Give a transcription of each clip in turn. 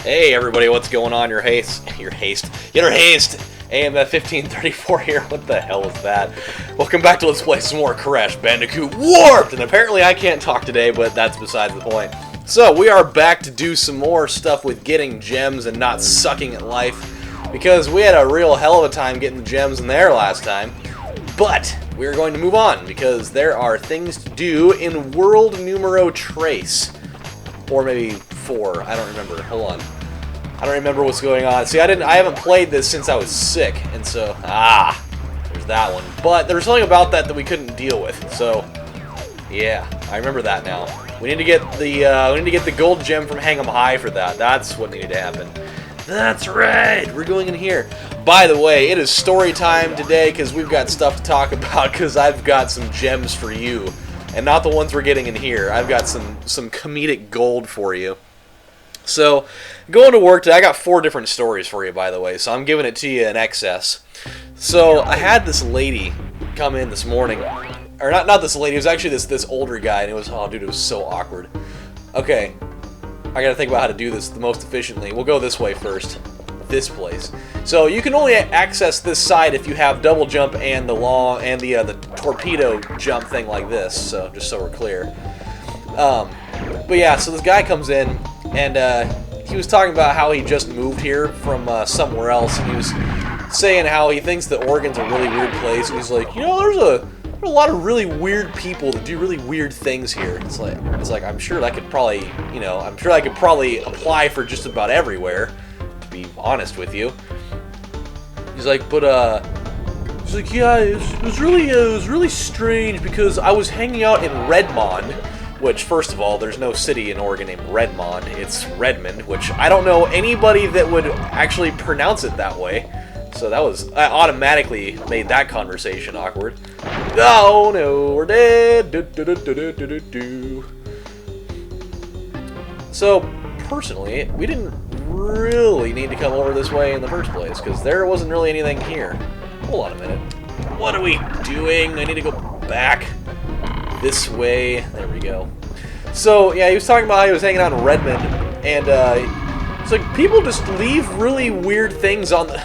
Hey everybody, what's going on? Your haste. AMF 1534 here. What the hell is that? Welcome back to Let's Play some more Crash Bandicoot Warped! And apparently I can't talk today, but that's besides the point. So, we are back to do some more stuff with getting gems and not sucking at life. Because we had a real hell of a time getting the gems in there last time. But, we're going to move on, because there are things to do in World Numero Trace. Or maybe 4, I don't remember. Hold on. I don't remember what's going on. See, I haven't played this since I was sick, and so there's that one. But there was something about that we couldn't deal with. So, yeah, I remember that now. We need to get the gold gem from Hang 'em High for that. That's what needed to happen. That's right. We're going in here. By the way, it is story time today because we've got stuff to talk about. Because I've got some gems for you. And not the ones we're getting in here. I've got some comedic gold for you. So, going to work today, I got 4 different stories for you, by the way, so I'm giving it to you in excess. So, I had this lady come in this morning. Or, not this lady, it was actually this older guy, and it was, oh, dude, it was so awkward. Okay, I gotta think about how to do this the most efficiently. We'll go this way first. This place. So, you can only access this side if you have double jump and the torpedo jump thing like this, so just so we're clear. But yeah, so this guy comes in, and he was talking about how he just moved here from somewhere else, and he was saying how he thinks that Oregon's a really weird place, and he's like, you know, there's a lot of really weird people that do really weird things here. It's like I'm sure that could probably, you know, I'm sure that could probably apply for just about everywhere, to be honest with you. He's like, but he's like, yeah, it was really strange because I was hanging out in Redmond. Which, first of all, there's no city in Oregon named Redmond. It's Redmond, which I don't know anybody that would actually pronounce it that way. So I automatically made that conversation awkward. Oh no, we're dead. So, personally, we didn't really need to come over this way in the first place, because there wasn't really anything here. Hold on a minute. What are we doing? I need to go back. This way. There we go. So, yeah, he was talking about how he was hanging out in Redmond, and it's like people just leave really weird things on the...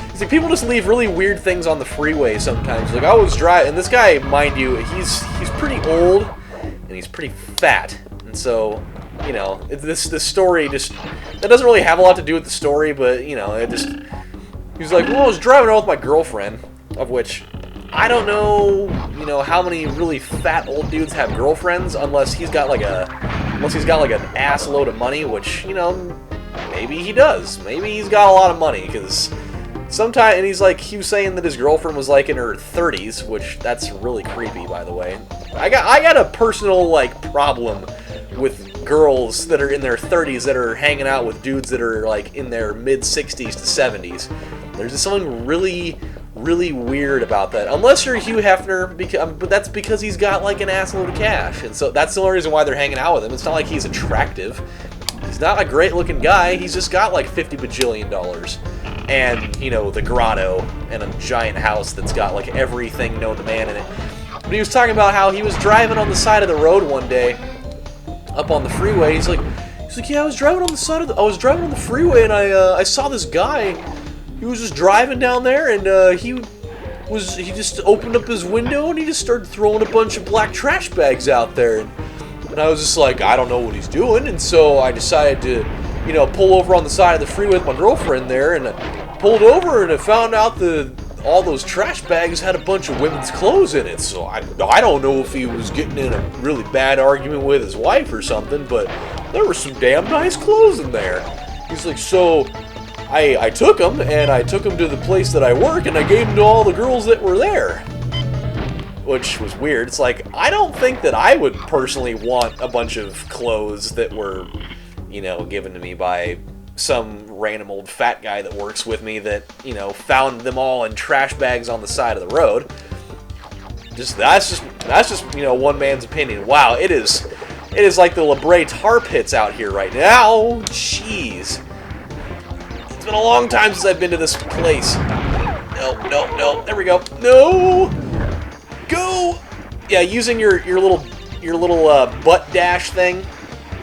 It's like people just leave really weird things on the freeway sometimes. Like, I was driving, and this guy, mind you, he's pretty old, and he's pretty fat. And so, you know, this story just... That doesn't really have a lot to do with the story, but, you know, it just... He was like, well, I was driving around with my girlfriend, of which... I don't know, you know, how many really fat old dudes have girlfriends unless he's got like an ass load of money, which, you know, maybe he does. Maybe he's got a lot of money, because sometimes, and he was saying that his girlfriend was like in her 30s, which that's really creepy, by the way. I got a personal like problem with girls that are in their 30s that are hanging out with dudes that are like in their mid 60s to 70s. There's just something really weird about that. Unless you're Hugh Hefner, but that's because he's got like an assload of cash, and so that's the only reason why they're hanging out with him. It's not like he's attractive. He's not a great looking guy. He's just got like $50 bajillion, and you know, the grotto and a giant house that's got like everything known to man in it. But he was talking about how he was driving on the side of the road one day, up on the freeway. He's like, yeah, I was driving on the freeway, and I saw this guy. He was just driving down there, and he just opened up his window, and he just started throwing a bunch of black trash bags out there. And I was just like, I don't know what he's doing, and so I decided to, you know, pull over on the side of the freeway with my girlfriend there, and I pulled over, and I found out all those trash bags had a bunch of women's clothes in it. So I don't know if he was getting in a really bad argument with his wife or something, but there were some damn nice clothes in there. He's like, so... I took him, and I took him to the place that I work, and I gave him to all the girls that were there. Which was weird. It's like, I don't think that I would personally want a bunch of clothes that were, you know, given to me by some random old fat guy that works with me that, you know, found them all in trash bags on the side of the road. That's just, you know, one man's opinion. Wow, it is like the La Brea tar pits out here right now. Jeez. It's been a long time since I've been to this place. No. There we go. No! Go! Yeah, using your little butt dash thing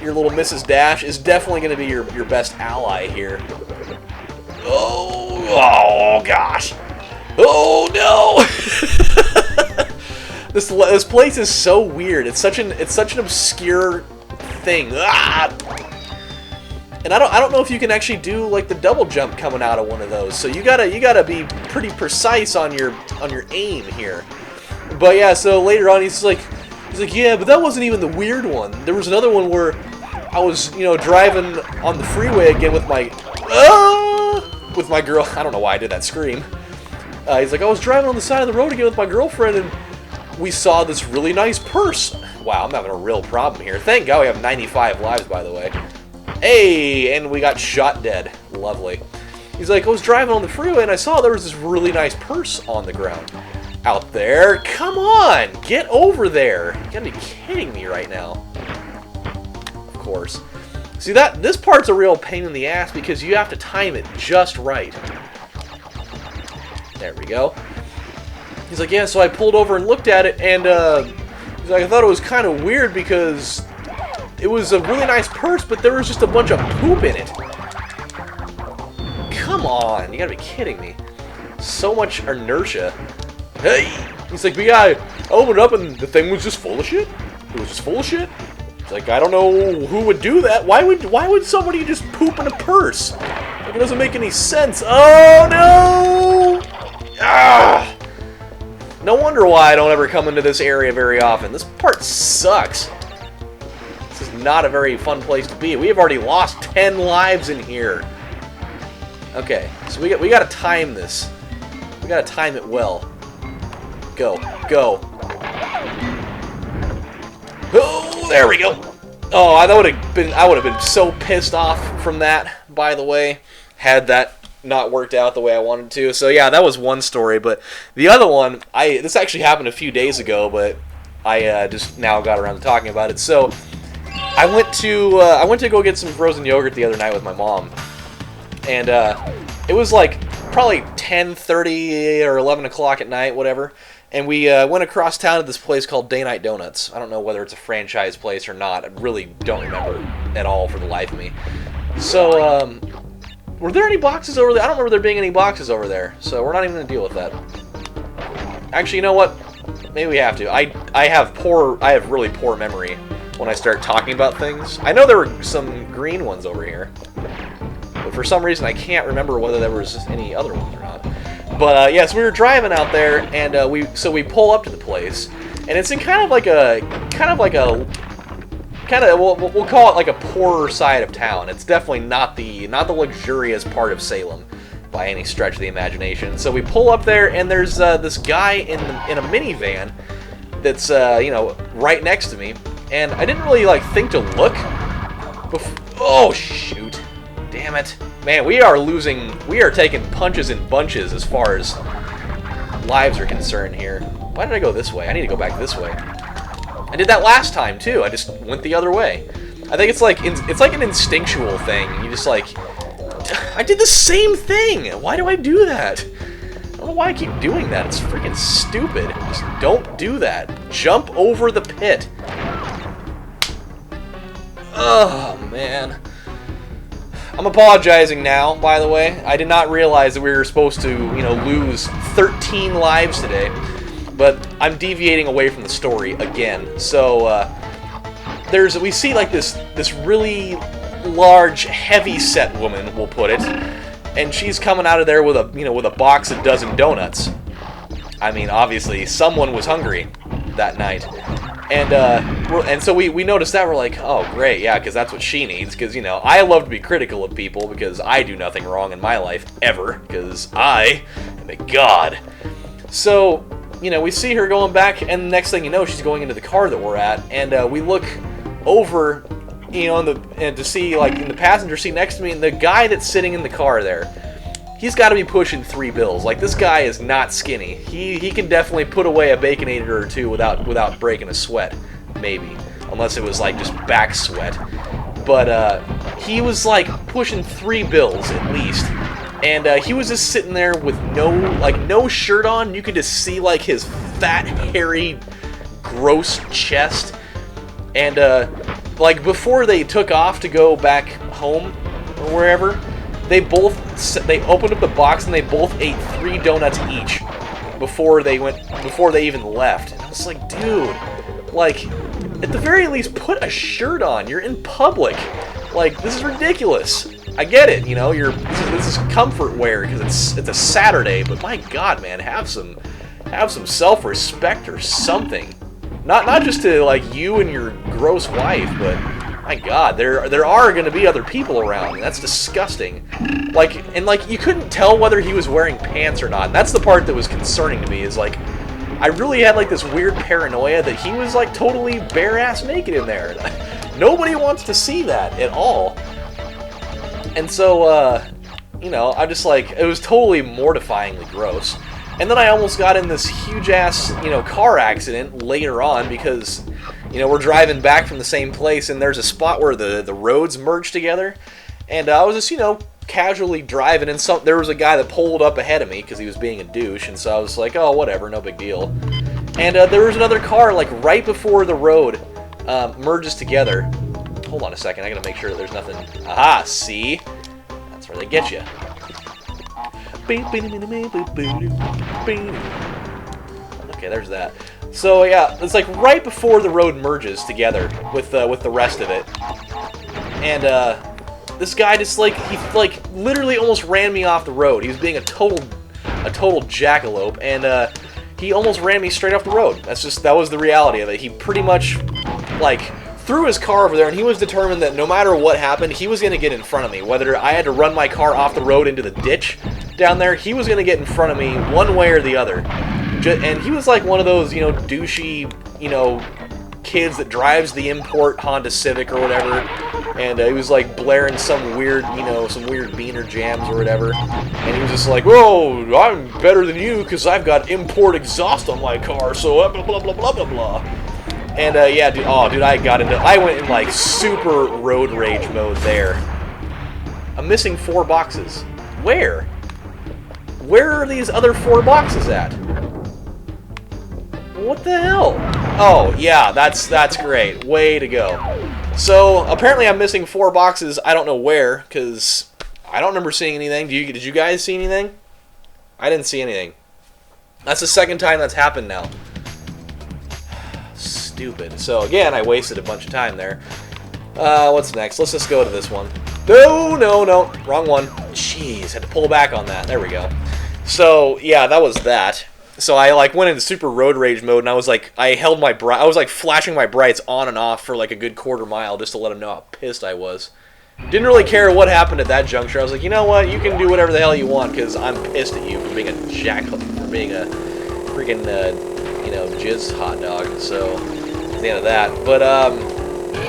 your little Mrs. Dash is definitely going to be your best ally here. Oh gosh. Oh no! This place is so weird. It's such an obscure thing. Ah! And I don't know if you can actually do like the double jump coming out of one of those. So you gotta be pretty precise on your aim here. But yeah, so later on he's like, yeah, but that wasn't even the weird one. There was another one where I was, you know, driving on the freeway again with my girl. I don't know why I did that scream. He's like, I was driving on the side of the road again with my girlfriend, and we saw this really nice purse. Wow, I'm having a real problem here. Thank God we have 95 lives, by the way. Hey, and we got shot dead. Lovely. He's like, I was driving on the freeway, and I saw there was this really nice purse on the ground. Out there? Come on! Get over there! You gotta be kidding me right now. Of course. See, this part's a real pain in the ass because you have to time it just right. There we go. He's like, yeah, so I pulled over and looked at it, and he's like, I thought it was kind of weird because it was a really nice purse, but there was just a bunch of poop in it. Come on, you gotta be kidding me. So much inertia. Hey! He's like, I opened it up and the thing was just full of shit. It was just full of shit. It's like, I don't know who would do that. Why would somebody just poop in a purse? Like, it doesn't make any sense. Oh no! Ah! No wonder why I don't ever come into this area very often. This part sucks. This is not a very fun place to be. We have already lost 10 lives in here. Okay, so we gotta time this. We gotta time it well. Go, go. Oh, there we go. Oh, I would have been so pissed off from that, by the way, had that not worked out the way I wanted to. So yeah, that was one story, but the other one, this actually happened a few days ago, but I just now got around to talking about it. So I went to go get some frozen yogurt the other night with my mom, and it was like probably 10:30 or 11 o'clock at night, whatever. And we went across town to this place called Day Night Donuts. I don't know whether it's a franchise place or not. I really don't remember at all for the life of me. So, were there any boxes over there? I don't remember there being any boxes over there. So we're not even going to deal with that. Actually, you know what? Maybe we have to. I have really poor memory when I start talking about things. I know there were some green ones over here, but for some reason I can't remember whether there was any other ones or not. But yeah, so we were driving out there, and we pull up to the place, and it's in kind of like a we'll call it like a poorer side of town. It's definitely not the luxurious part of Salem by any stretch of the imagination. So we pull up there, and there's this guy in a minivan that's you know, right next to me, and I didn't really like think to look. Oh shoot! Damn it. Man, we are taking punches in bunches as far as lives are concerned here. Why did I go this way? I need to go back this way. I did that last time too. I just went the other way. I think it's like an instinctual thing. You just like, I did the same thing. Why do I do that? I don't know why I keep doing that. It's freaking stupid. Just don't do that. Jump over the pit. Oh man. I'm apologizing now, by the way. I did not realize that we were supposed to, you know, lose 13 lives today. But I'm deviating away from the story again. So, we see like this really large, heavy-set woman, we'll put it, and she's coming out of there with a box of dozen donuts. I mean, obviously, someone was hungry that night. And so we noticed that. We're like, oh, great, yeah, because that's what she needs. Because, you know, I love to be critical of people because I do nothing wrong in my life, ever. Because I am a god. So, you know, we see her going back, and the next thing you know, she's going into the car that we're at. And we look over, you know, and to see, like, in the passenger seat next to me, and the guy that's sitting in the car there, he's got to be pushing 3 bills. Like, this guy is not skinny. He can definitely put away a Baconator or two without breaking a sweat, maybe. Unless it was, like, just back sweat. But, he was, like, pushing 3 bills, at least. And, he was just sitting there with no shirt on. You could just see, like, his fat, hairy, gross chest. And, like, before they took off to go back home or wherever, they opened up the box and they both ate 3 donuts each before they even left. And I was like, dude, like, at the very least, put a shirt on. You're in public. Like, this is ridiculous. I get it, you know, this is comfort wear because it's a Saturday, but my God, man, have some self-respect or something. Not just to, like, you and your gross wife, but my God, there are going to be other people around, and that's disgusting. Like, and like, you couldn't tell whether he was wearing pants or not. And that's the part that was concerning to me, is like, I really had like this weird paranoia that he was like totally bare-ass naked in there. Nobody wants to see that at all. And so, you know, I just like, it was totally mortifyingly gross. And then I almost got in this huge-ass, you know, car accident later on because, you know, we're driving back from the same place and there's a spot where the roads merge together. And I was just, you know, casually driving and there was a guy that pulled up ahead of me because he was being a douche. And so I was like, oh, whatever, no big deal. And there was another car, like, right before the road merges together. Hold on a second, I gotta make sure that there's nothing. Aha, see? That's where they get you. Okay, there's that. So yeah, it's like right before the road merges together with the rest of it, and this guy just like he literally almost ran me off the road. He was being a total jackalope, and he almost ran me straight off the road. That was the reality of it. He pretty much like threw his car over there, and he was determined that no matter what happened, he was going to get in front of me. Whether I had to run my car off the road into the ditch down there, he was going to get in front of me one way or the other. And he was like one of those, you know, douchey, you know, kids that drives the import Honda Civic or whatever, and he was like blaring some weird, you know, some weird Beaner jams or whatever, and he was just like, whoa, I'm better than you because I've got import exhaust on my car, so blah blah blah blah blah blah. And yeah, dude, I went in like super road rage mode there. I'm missing 4 boxes. Where are these other 4 boxes at? What the hell? Oh, yeah, that's great. Way to go. So, apparently I'm missing 4 boxes. I don't know where, because I don't remember seeing anything. Did you guys see anything? I didn't see anything. That's the second time that's happened now. Stupid. So, again, I wasted a bunch of time there. What's next? Let's just go to this one. No. Wrong one. Jeez, had to pull back on that. There we go. So, yeah, that was that. So I like went into super road rage mode, and I was like, I was like flashing my brights on and off for like a good quarter mile just to let them know how pissed I was. Didn't really care what happened at that juncture. I was like, you know what, you can do whatever the hell you want because I'm pissed at you for being a for being a freaking you know, jizz hot dog. So at the end of that, but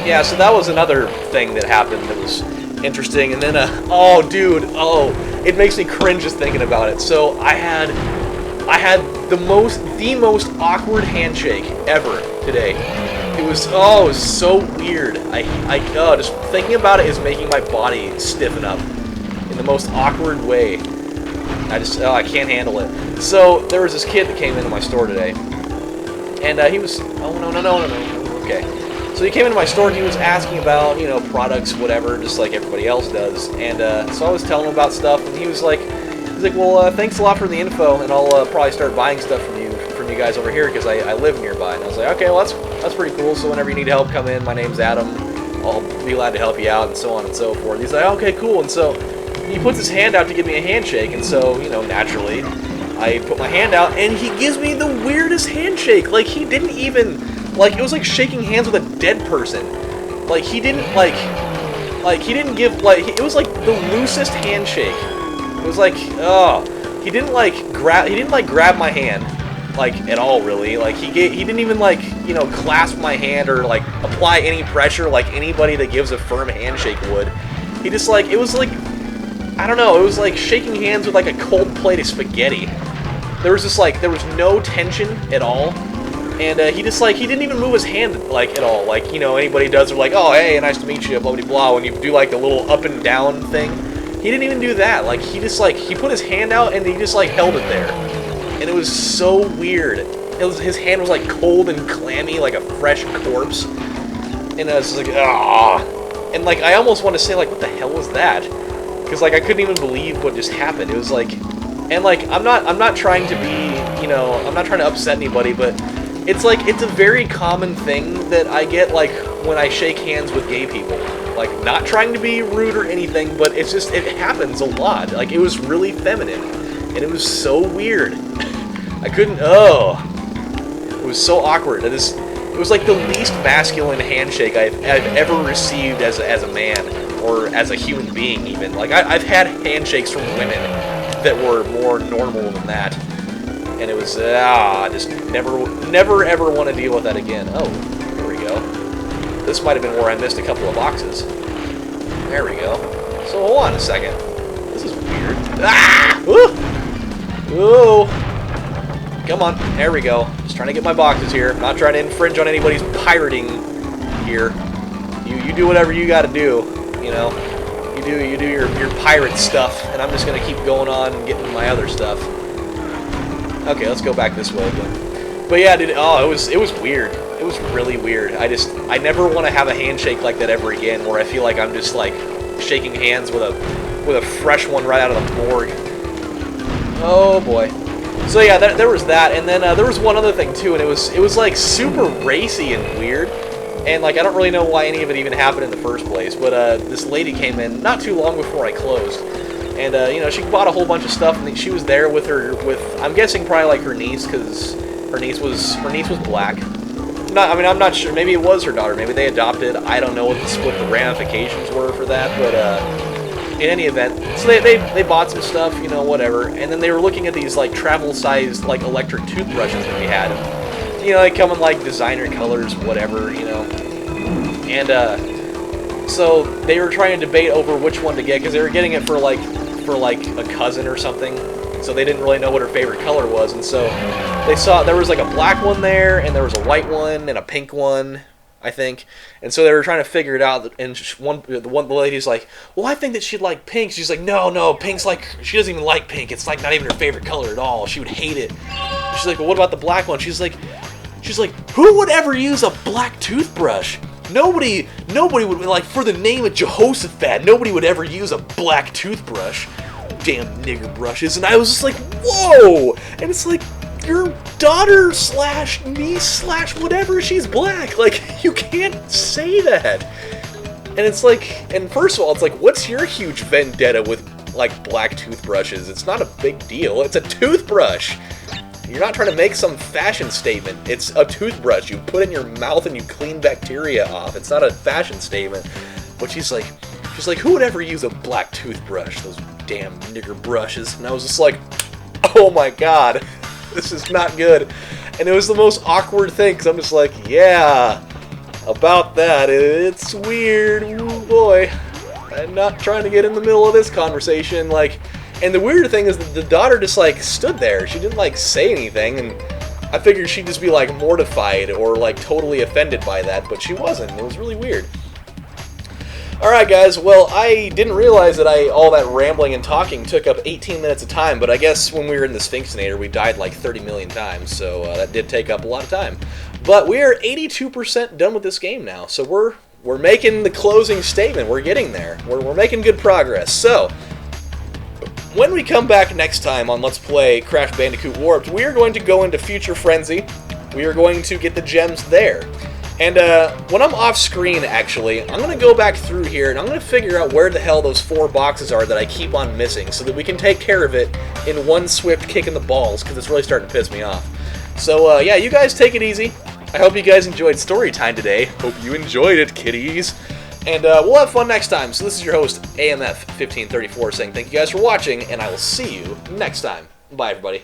yeah, so that was another thing that happened that was interesting. And then oh dude, it makes me cringe just thinking about it. So I had the most awkward handshake ever today. It was so weird. Just thinking about it is making my body stiffen up in the most awkward way. I can't handle it. So there was this kid that came into my store today, and he was no. Okay. So he came into my store and he was asking about, you know, products, whatever, just like everybody else does. And so I was telling him about stuff, and he was like, well, thanks a lot for the info, and I'll probably start buying stuff from you guys over here because I live nearby. And I was like, okay, well that's pretty cool. So whenever you need help, come in. My name's Adam. I'll be glad to help you out, and so on and so forth. He's like, okay, cool. And so he puts his hand out to give me a handshake, and so, you know, naturally, I put my hand out, and he gives me the weirdest handshake. Like, he didn't even, like, it was like shaking hands with a dead person. Like, he didn't, he didn't give, like, it was like the loosest handshake. It was like, he didn't grab my hand, like, at all, really. Like, he didn't even, like, you know, clasp my hand or, like, apply any pressure like anybody that gives a firm handshake would. He just, like, it was like, I don't know, it was like shaking hands with, like, a cold plate of spaghetti. There was just, like, there was no tension at all. And he just, like, he didn't even move his hand, like, at all. Like, you know, anybody does, they're like, oh, hey, nice to meet you, blah, blah, blah, when you do, like, the little up and down thing. He didn't even do that. Like, he just, like, he put his hand out and he just, like, held it there. And it was so weird. His hand was, like, cold and clammy, like a fresh corpse. And I was just like, ah. And like, I almost want to say like, what the hell was that? Because like, I couldn't even believe what just happened. It was like, and like, I'm not trying to be, you know, I'm not trying to upset anybody, but it's like, it's a very common thing that I get like when I shake hands with gay people. Like, not trying to be rude or anything, but it's just, it happens a lot. Like, it was really feminine, and it was so weird. I couldn't, it was so awkward. It was like the least masculine handshake I've ever received as a man, or as a human being even. Like, I've had handshakes from women that were more normal than that, and it was, I just never ever want to deal with that again. Oh, here we go. This might have been where I missed a couple of boxes. There we go. So hold on a second. This is weird. Ah! Woo! Whoa! Come on. There we go. Just trying to get my boxes here. Not trying to infringe on anybody's pirating here. You do whatever you got to do. You know. You do your pirate stuff, and I'm just gonna keep going on and getting my other stuff. Okay, let's go back this way again. But yeah, dude. Oh, it was weird. It was really weird. I never want to have a handshake like that ever again, where I feel like I'm just like shaking hands with a fresh one right out of the morgue. Oh boy. So yeah, there was that, and then there was one other thing too, and it was like super racy and weird, and like I don't really know why any of it even happened in the first place. But this lady came in not too long before I closed, and you know, she bought a whole bunch of stuff, and she was there with I'm guessing probably like her niece, because her niece was black. I'm not sure. Maybe it was her daughter. Maybe they adopted. I don't know what the ramifications were for that. But in any event, so they bought some stuff, you know, whatever. And then they were looking at these like travel-sized like electric toothbrushes that we had. You know, they come in like designer colors, whatever, you know. And so they were trying to debate over which one to get, because they were getting it for like a cousin or something. So they didn't really know what her favorite color was, and so they saw there was like a black one there, and there was a white one, and a pink one, I think. And so they were trying to figure it out, and the lady's like, well, I think that she'd like pink. She's like, no, pink's like, she doesn't even like pink. It's like not even her favorite color at all. She would hate it. She's like, well, what about the black one? She's like, who would ever use a black toothbrush? Nobody would, like, for the name of Jehoshaphat, nobody would ever use a black toothbrush. Damn nigger brushes. And I was just like, whoa! And it's like, your daughter / niece / whatever, she's black. Like, you can't say that. And it's like, and first of all, it's like, what's your huge vendetta with, like, black toothbrushes? It's not a big deal. It's a toothbrush. You're not trying to make some fashion statement. It's a toothbrush. You put in your mouth and you clean bacteria off. It's not a fashion statement. But she's like, who would ever use a black toothbrush? Those damn nigger brushes. And I was just like, oh my god, this is not good. And it was the most awkward thing, because I'm just like, yeah, about that, it's weird. Ooh, boy, I'm not trying to get in the middle of this conversation. Like, and the weird thing is that the daughter just like stood there. She didn't like say anything, and I figured she'd just be like mortified or like totally offended by that, but she wasn't. It was really weird. Alright guys, well, I didn't realize that all that rambling and talking took up 18 minutes of time, but I guess when we were in the Sphinxinator, we died like 30 million times, so that did take up a lot of time. But we are 82% done with this game now, so we're making the closing statement. We're getting there. We're making good progress. So, when we come back next time on Let's Play Crash Bandicoot Warped, we are going to go into Future Frenzy. We are going to get the gems there. And when I'm off screen, actually, I'm going to go back through here and I'm going to figure out where the hell those 4 boxes are that I keep on missing, so that we can take care of it in one swift kick in the balls, because it's really starting to piss me off. So, yeah, you guys take it easy. I hope you guys enjoyed story time today. Hope you enjoyed it, kiddies. And we'll have fun next time. So this is your host, AMF1534, saying thank you guys for watching, and I will see you next time. Bye, everybody.